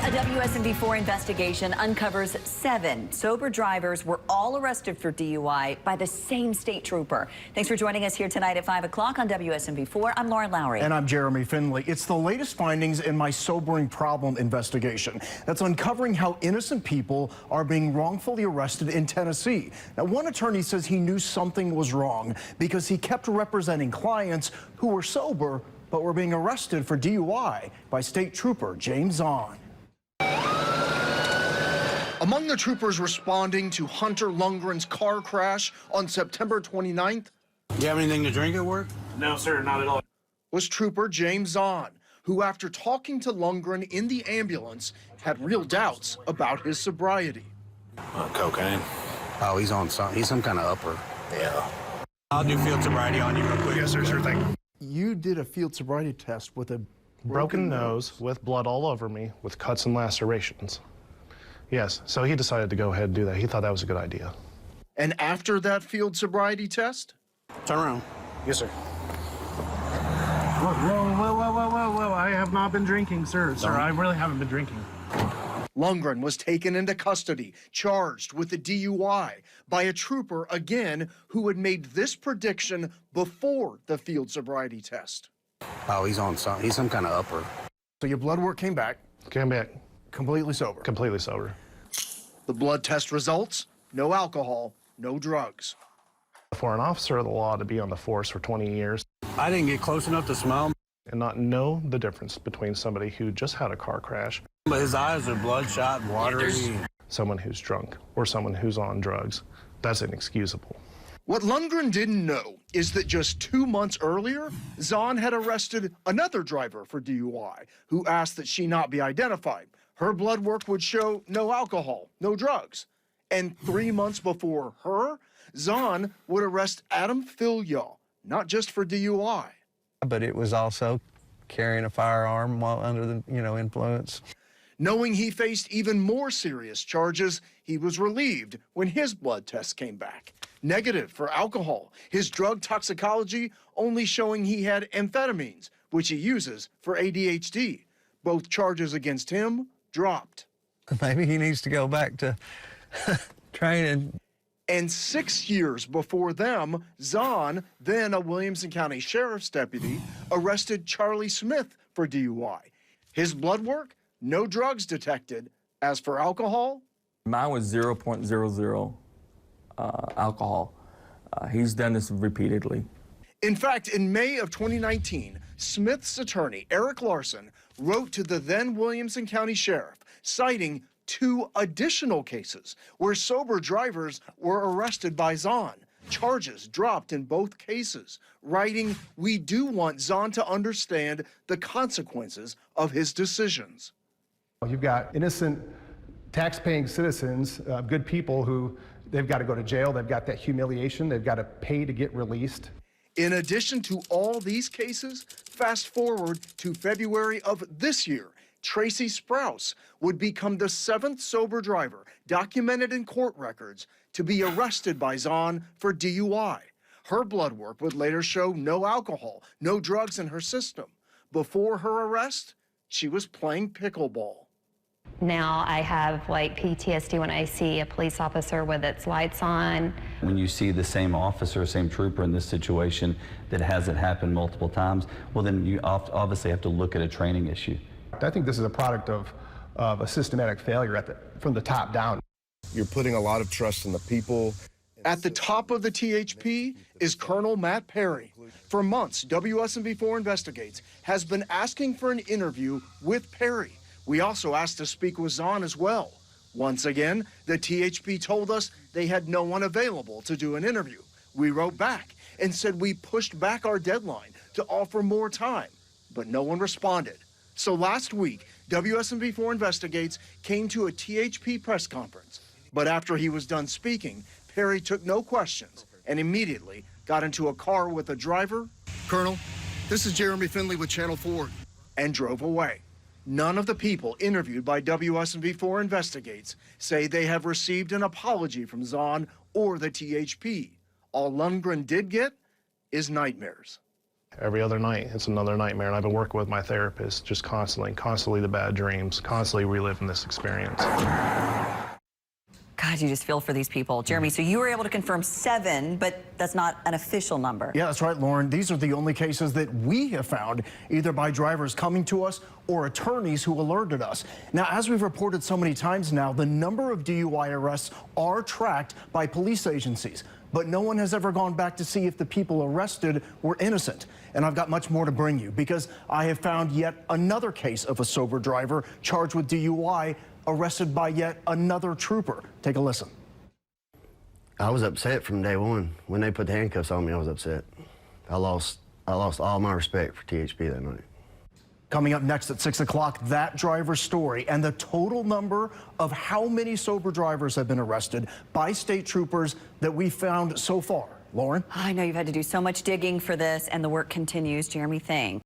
A WSMV4 investigation uncovers 7 sober drivers were all arrested for DUI by the same state trooper. Thanks for joining us here tonight at 5 o'clock on WSMV4. I'm Lauren Lowry. And I'm Jeremy Finley. It's the latest findings in my sobering problem investigation that's uncovering how innocent people are being wrongfully arrested in Tennessee. Now, one attorney says he knew something was wrong because he kept representing clients who were sober but were being arrested for DUI by State Trooper James Zahn. Among the troopers responding to Hunter Lundgren's car crash on September 29th, you have anything to drink at work? No, sir, not at all. Was Trooper James Zahn, who after talking to Lundgren in the ambulance had real doubts about his sobriety. Cocaine. Oh, he's on some. He's some kind of upper. Yeah. I'll do field sobriety on you real quick. Yes, sir, sure thing. You did a field sobriety test with a broken nose with blood all over me with cuts and lacerations. Yes, so he decided to go ahead and do that. He thought that was a good idea. And after that field sobriety test? Turn around. Yes, sir. Whoa. I have not been drinking, sir. Sir, I really haven't been drinking. Lundgren was taken into custody, charged with a DUI by a trooper, again, who had made this prediction before the field sobriety test. Oh, he's on some. He's some kind of upper. So your blood work came back? Came back. Completely sober? Completely sober. The blood test results? No alcohol, no drugs. For an officer of the law to be on the force for 20 years I didn't get close enough to smell him, and not know the difference between somebody who just had a car crash, but his eyes are bloodshot and watery. someone who's drunk, or someone who's on drugs, that's inexcusable. What Lundgren didn't know is that just 2 months earlier, Zahn had arrested another driver for DUI who asked that she not be identified. Her blood work would show no alcohol, no drugs. And 3 months before her, Zahn would arrest Adam Filyaw, not just for DUI. But it was also carrying a firearm while under the, influence. Knowing he faced even more serious charges, he was relieved when his blood test came back negative for alcohol. His drug toxicology only showing he had amphetamines, which he uses for ADHD. Both charges against him dropped. Maybe he needs to go back to training. And 6 years before them, Zahn, then a Williamson County Sheriff's deputy, arrested Charlie Smith for DUI. His blood work, no drugs detected. As for alcohol, mine was 0.00 alcohol. He's done this repeatedly. in fact, in May of 2019, Smith's attorney, Eric Larson, wrote to the then Williamson County Sheriff, citing 2 additional cases where sober drivers were arrested by Zahn. Charges dropped in both cases, writing, "We do want Zahn to understand the consequences of his decisions." You've got innocent tax-paying citizens, good people who they've got to go to jail, they've got that humiliation, they've got to pay to get released. In addition to all these cases, fast forward to February of this year, Tracy Sprouse would become the 7th sober driver documented in court records to be arrested by Zahn for DUI. Her blood work would later show no alcohol, no drugs in her system. Before her arrest, she was playing pickleball. Now I have like PTSD when I see a police officer with its lights on. When you see the same officer, same trooper in this situation that has it happen multiple times, well then you obviously have to look at a training issue. I think this is a product of a systematic failure from the top down. You're putting a lot of trust in the people. At the top of the THP is Colonel Matt Perry. For months, WSMV4 Investigates has been asking for an interview with Perry. We also asked to speak with Zahn as well. Once again, the THP told us they had no one available to do an interview. We wrote back and said we pushed back our deadline to offer more time, but no one responded. So last week, WSMV4 Investigates came to a THP press conference. But after he was done speaking, Perry took no questions and immediately got into a car with a driver. "Colonel, this is Jeremy Finley with Channel 4, and drove away. None of the people interviewed by WSMV4 Investigates say they have received an apology from Zahn or the THP. All Lundgren did get is nightmares. every other night. It's another nightmare, and I've been working with my therapist just constantly the bad dreams, constantly reliving this experience. God, you just feel for these people. Jeremy, so you were able to confirm 7, but that's not an official number. Yeah, that's right, Lauren. These are the only cases that we have found, either by drivers coming to us or attorneys who alerted us. Now, as we've reported so many times now, the number of DUI arrests are tracked by police agencies, but no one has ever gone back to see if the people arrested were innocent. And I've got much more to bring you, because I have found yet another case of a sober driver charged with DUI arrested by yet another trooper. Take a listen. I was upset from day one. When they put the handcuffs on me, I was upset. I lost all my respect for THP that night. Coming up next at 6 o'clock, that driver's story and the total number of how many sober drivers have been arrested by state troopers that we found so far. Lauren? I know you've had to do so much digging for this, and the work continues. Jeremy, thanks.